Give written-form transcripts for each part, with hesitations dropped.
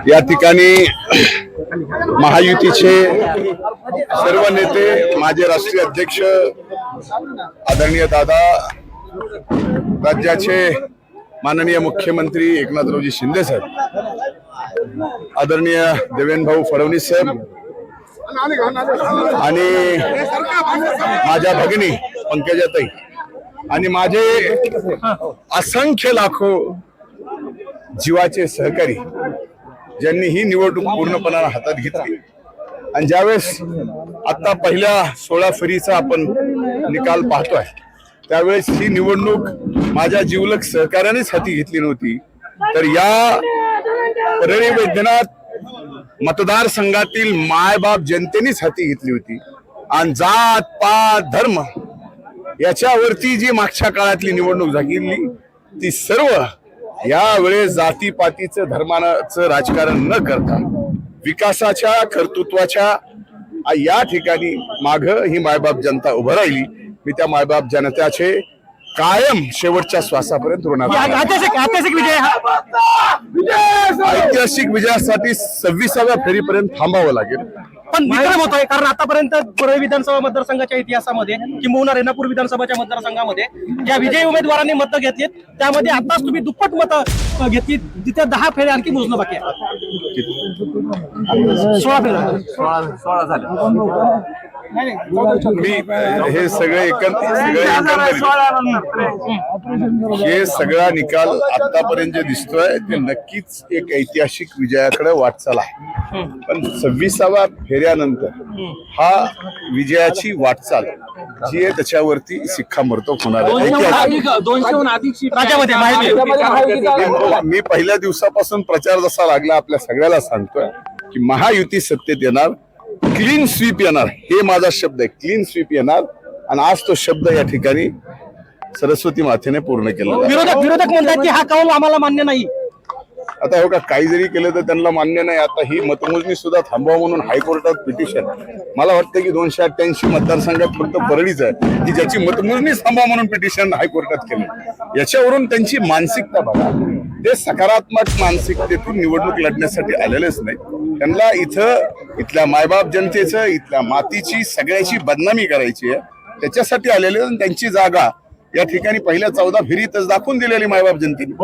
या ठिकाणी महायुतीचे सर्व नेते, माझे राष्ट्रीय अध्यक्ष आदरणीय दादा, राज्याचे माननीय मुख्यमंत्री एकनाथरावजी शिंदे साहेब, आदरणीय देवेंद्र भाऊ फडणवीस साहेब आणि माझ्या भगिनी पंकजाताई आणि माझे असंख्य लाखो जीवाचे सहकारी ज्यांनी ही निवडणूक पूर्णपणे हातात घेतली आणि ज्यावेळेस आता पहिल्या 16 फेरीचा आपण निकाल पाहतोय त्यावेळेस ही निवडणूक माझ्या जिवलग सहकार्यानेच हाती घेतली नव्हती, तर या परळी वैद्यनाथ मतदारसंघातील मायबाप जनतेनेच हाती घेतली होती आणि जात पात धर्म याच्यावरती जी मागच्या काळातली निवडणूक झाली ती सर्व यावेळेस जातीपातीचं धर्माचं राजकारण न करता विकासाच्या कर्तृत्वाच्या या ठिकाणी माग ही मायबाप जनता उभं राहिली। मी त्या मायबाप जनतेचे कायम शेवटच्या श्वासापर्यंत ऋणी। ऐतिहासिक विजयासाठी 26व्या फेरीपर्यंत थांबावं लागेल, पण विक्रम होतोय कारण आतापर्यंत परळी विधानसभा मतदारसंघाच्या इतिहासामध्ये किंबहुना रेणापूर विधानसभाच्या मतदारसंघामध्ये ज्या विजयी उमेदवारांनी मतं घेतलीत त्यामध्ये आताच तुम्ही दुप्पट मतं घेतली, तिथे 10 फेऱ्या आणखी मोजणं बाकी आहे। 16 फेऱ्या झाल्या। मी हे सगळे हे सगळा निकाल आतापर्यंत जे दिसतोय ते नक्कीच एक ऐतिहासिक विजयाकडे वाटचाल आहे, पण 26व्या फेऱ्यानंतर हा विजयाची वाटचाल जी आहे त्याच्यावरती शिक्कामोर्तब होणार आहे। मी पहिल्या दिवसापासून प्रचार जसा लागला आपल्या सगळ्याला सांगतोय की महायुती सत्तेत येणार, क्लीन स्वीप येणार, हे माझा शब्द आहे, क्लीन स्वीप येणार आणि आज तो शब्द या ठिकाणी सरस्वती मातेने पूर्ण केला। विरोधक म्हणतात की हा कौल आम्हाला मान्य नाही। आता हो का, काही जरी केलं तर त्यांना मान्य नाही। आता ही मतमोजणी सुद्धा थांबवा म्हणून हायकोर्टात पिटिशन, मला वाटतं की 288 मतदारसंघात फक्त परळीच आहे की ज्याची मतमोजणी थांबवा म्हणून पिटिशन हायकोर्टात केलं। याच्यावरून त्यांची मानसिकता बघा, ते सकारात्मक मानसिकतेतून निवडणूक लढण्यासाठी आलेलेच नाही। त्यांना इथल्या मायबाप जनतेचं, इथल्या मातीची सगळ्याची बदनामी करायची आहे, त्याच्यासाठी आलेले। त्यांची जागा या ठिकाणी पहिल्या 14 फेरीतच दाखवून दिलेली मायबाप जनतेने।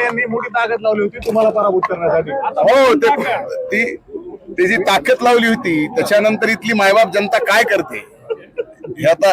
यांनी मोठी ताकद लावली होती तुम्हाला पराभूत करण्यासाठी। हो, ती जी ताकद लावली होती त्याच्यानंतर इथली मायबाप जनता काय करते हे आता